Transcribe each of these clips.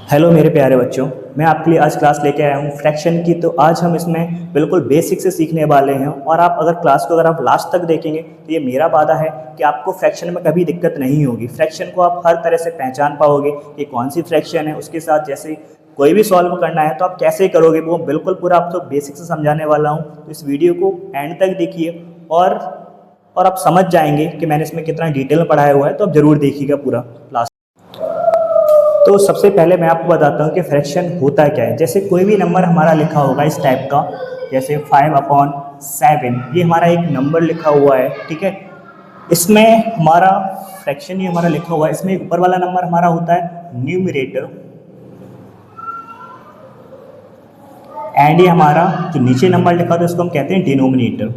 Hello मेरे प्यारे बच्चों, मैं आपके लिए आज क्लास लेके आया हूँ फ्रैक्शन की। तो आज हम इसमें बिल्कुल बेसिक से सीखने वाले हैं और आप अगर क्लास को अगर आप लास्ट तक देखेंगे तो ये मेरा वादा है कि आपको फ्रैक्शन में कभी दिक्कत नहीं होगी। फ्रैक्शन को आप हर तरह से पहचान पाओगे कि कौन सी फ्रैक्शन है, उसके साथ जैसे कोई भी सॉल्व करना है तो आप कैसे करोगे वो बिल्कुल पूरा आपको बेसिक से समझाने वाला हूँ। तो इस वीडियो को एंड तक देखिए और आप समझ जाएंगे कि मैंने इसमें कितना डिटेल में पढ़ाया हुआ है। तो आप ज़रूर देखिएगा पूरा क्लास। तो सबसे पहले मैं आपको बताता हूँ कि फ्रैक्शन होता क्या है। जैसे कोई भी नंबर हमारा लिखा होगा इस टाइप का, जैसे 5/7, ये हमारा एक नंबर लिखा हुआ है, ठीक है। इसमें हमारा फ्रैक्शन ये हमारा लिखा हुआ है, इसमें ऊपर वाला नंबर हमारा होता है न्यूमरेटर एंड ये हमारा जो नीचे नंबर लिखा होता है इसको हम कहते हैं डिनोमिनेटर।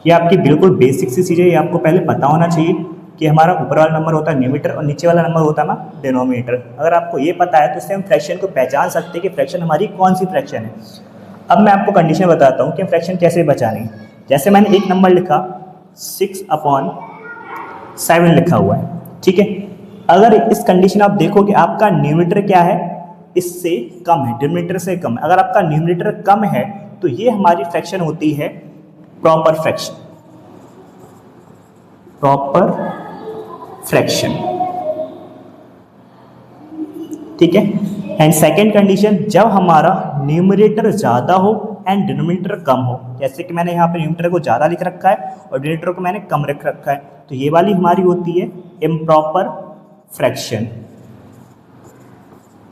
ये आपकी बिल्कुल बेसिक सी चीज़ है, ये आपको पहले पता होना चाहिए कि हमारा ऊपर वाला नंबर होता है न्यूमरेटर और नीचे वाला नंबर होता है हमारा डिनोमिनेटर। अगर आपको ये पता है तो इससे हम फ्रैक्शन को पहचान सकते हैं कि फ्रैक्शन हमारी कौन सी फ्रैक्शन है। अब मैं आपको कंडीशन बताता हूँ कि फ्रैक्शन कैसे बचानी है। जैसे मैंने एक नंबर लिखा 6/7 लिखा हुआ है, ठीक है। अगर इस कंडीशन आप देखोगे आपका न्यूमरेटर क्या है, इससे कम है, डिनोमिनेटर से कम है। अगर आपका न्यूमरेटर कम है तो ये हमारी फ्रैक्शन होती है प्रॉपर फ्रैक्शन, प्रॉपर फ्रैक्शन, ठीक है। एंड सेकेंड कंडीशन, जब हमारा न्यूमरेटर ज़्यादा हो एंड डिनोमिनेटर कम हो। जैसे कि मैंने यहाँ पे न्यूमरेटर को ज़्यादा लिख रखा है और डिनोमिनेटर को मैंने कम रख रखा है, तो ये वाली हमारी होती है इम्प्रॉपर फ्रैक्शन।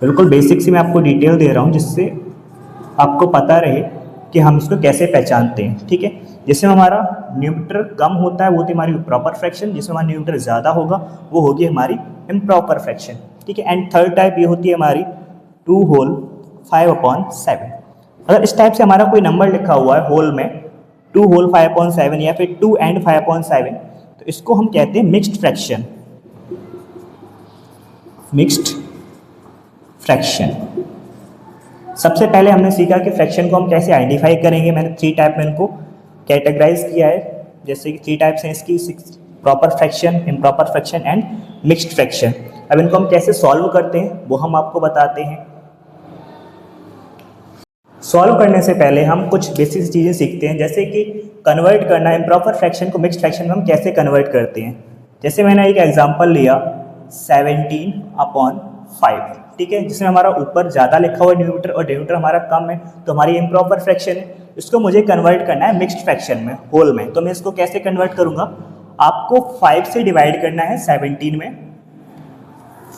बिल्कुल बेसिक से मैं आपको डिटेल दे रहा हूँ जिससे आपको पता रहे कि हम इसको कैसे पहचानते हैं, ठीक है। जिसमें हमारा न्यूमरेटर कम होता है वो होती है हमारी प्रॉपर फ्रैक्शन, जिसमें हमारा न्यूमरेटर ज़्यादा होगा वो होगी हमारी इम्प्रॉपर फ्रैक्शन, ठीक है। एंड थर्ड टाइप ये होती है हमारी 2 होल 5/7। अगर इस टाइप से हमारा कोई नंबर लिखा हुआ है होल में 2 होल 5/7 या फिर 2 एंड 5/7, तो इसको हम कहते हैं मिक्स्ड फ्रैक्शन, मिक्स्ड फ्रैक्शन। सबसे पहले हमने सीखा कि फ्रैक्शन को हम कैसे आइडेंटिफाई करेंगे। मैंने 3 टाइप में इनको कैटेगराइज किया है, जैसे कि 3 टाइप्स हैं इसकी, proper fraction, improper fraction and mixed fraction. अब इनको हम कैसे सॉल्व करते हैं वो हम आपको बताते हैं। सॉल्व करने से पहले हम कुछ बेसिक चीज़ें सीखते हैं, जैसे कि कन्वर्ट करना, इम्प्रॉपर फ्रैक्शन को मिक्स्ड फ्रैक्शन में हम कैसे कन्वर्ट करते हैं। जैसे मैंने एक एग्जांपल लिया 17/5, ठीक है, जिसमें हमारा ऊपर ज़्यादा लिखा हुआ न्यूमरेटर और डिनोमिनेटर हमारा कम है, तो हमारी इम्प्रॉपर फ्रैक्शन है। इसको मुझे कन्वर्ट करना है मिक्स्ड फ्रैक्शन में, होल में। तो मैं इसको कैसे कन्वर्ट करूँगा, आपको 5 से डिवाइड करना है 17 में।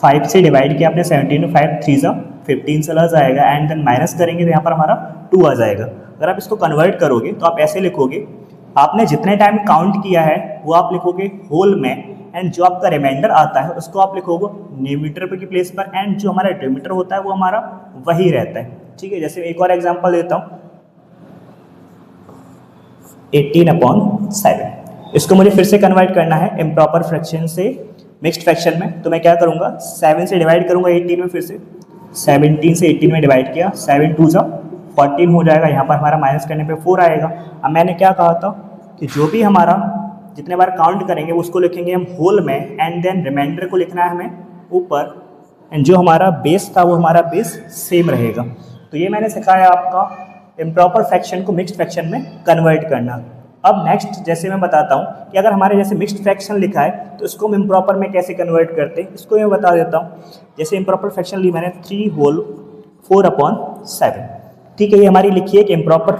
5 से डिवाइड किया आपने 17 में, 5 3 ज़ा 15 चला जाएगा एंड देन माइनस करेंगे तो यहाँ पर हमारा 2 आ जाएगा। अगर आप इसको कन्वर्ट करोगे तो आप ऐसे लिखोगे, आपने जितने टाइम काउंट किया है वो आप लिखोगे होल में एंड जो आपका रिमाइंडर आता है उसको आप लिखोगे न्यूमरेटर की प्लेस पर एंड जो हमारा डिनोमिनेटर होता है वो हमारा वही रहता है, ठीक है। जैसे एक और एग्जांपल देता हूँ 18/7, इसको मुझे फिर से कन्वर्ट करना है इम्प्रॉपर फ्रैक्शन से मिक्स्ड फ्रैक्शन में। तो मैं क्या करूँगा, 7 से डिवाइड करूँगा 18 में, फिर से 17 से 18 में डिवाइड किया, 7 2 ज़ा 14 हो जाएगा। यहाँ पर हमारा माइनस करने पे 4 आएगा। अब मैंने क्या कहा था कि जो भी हमारा जितने बार काउंट करेंगे उसको लिखेंगे हम होल में एंड देन रिमाइंडर को लिखना है हमें ऊपर, एंड जो हमारा बेस था वो हमारा बेस सेम रहेगा। तो ये मैंने सिखाया आपका इम्प्रॉपर फ्रैक्शन को मिक्स्ड फ्रैक्शन में कन्वर्ट करना। अब नेक्स्ट जैसे मैं बताता हूँ कि अगर हमारे जैसे मिक्स्ड फ्रैक्शन लिखा है तो इसको हम इम्प्रॉपर में कैसे कन्वर्ट करते हैं, इसको मैं बता देता हूँ। जैसे इम्प्रॉपर फ्रैक्शन ली मैंने 3 होल 4/7, ठीक है। ये हमारी लिखी है कि इम्प्रॉपर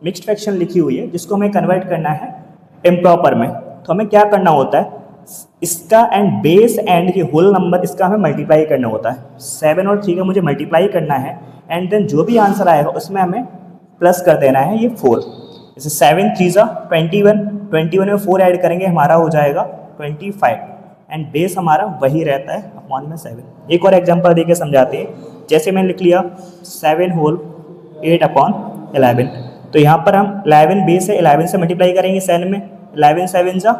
मिक्स्ड फ्रैक्शन लिखी हुई है जिसको हमें कन्वर्ट करना है इम्प्रॉपर में। तो हमें क्या करना होता है, इसका एंड बेस एंड ये होल नंबर इसका हमें मल्टीप्लाई करना होता है। 7 और 3 का मुझे मल्टीप्लाई करना है एंड देन जो भी आंसर आएगा उसमें हमें प्लस कर देना है ये 4। जैसे 7 3 ज़ा 21 में 4 ऐड करेंगे हमारा हो जाएगा 25 एंड बेस हमारा वही रहता है अपॉन में 7। एक और एग्जांपल देके समझाते हैं। जैसे मैंने लिख लिया 7 होल 8/11, तो यहाँ पर हम 11 बेस है, 11 से मल्टीप्लाई करेंगे 7 में, 11 7 ज़ा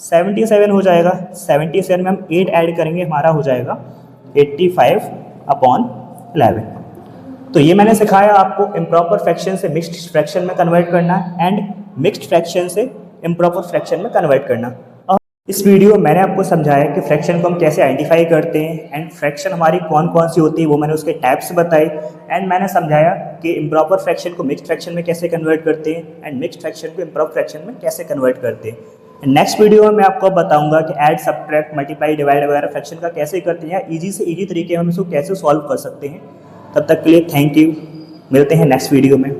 77 हो जाएगा। 77 में हम 8 ऐड करेंगे हमारा हो जाएगा 85/11। तो ये मैंने सिखाया आपको इम्प्रॉपर फ्रैक्शन से मिक्स्ड फ्रैक्शन में कन्वर्ट करना एंड मिक्स्ड फ्रैक्शन से इम्प्रॉपर फ्रैक्शन में कन्वर्ट करना। इस वीडियो में मैंने आपको समझाया कि फ्रैक्शन को हम कैसे आइडेंटिफाई करते हैं एंड फ्रैक्शन हमारी कौन कौन सी होती है वो मैंने उसके टाइप्स बताए एंड मैंने समझाया कि इम्प्रॉपर फ्रैक्शन को मिक्स्ड फ्रैक्शन में कैसे कन्वर्ट करते हैं एंड मिक्स्ड फ्रैक्शन को इम्प्रॉपर फ्रैक्शन में कैसे कन्वर्ट करते हैं। नेक्स्ट वीडियो में मैं आपको बताऊंगा कि ऐड सब्ट्रैक्ट मल्टीप्लाई डिवाइड वगैरह फ्रैक्शन का कैसे करते हैं या ईजी से ईजी तरीके हम इसको कैसे सॉल्व कर सकते हैं। तब तक के लिए थैंक यू, मिलते हैं नेक्स्ट वीडियो में।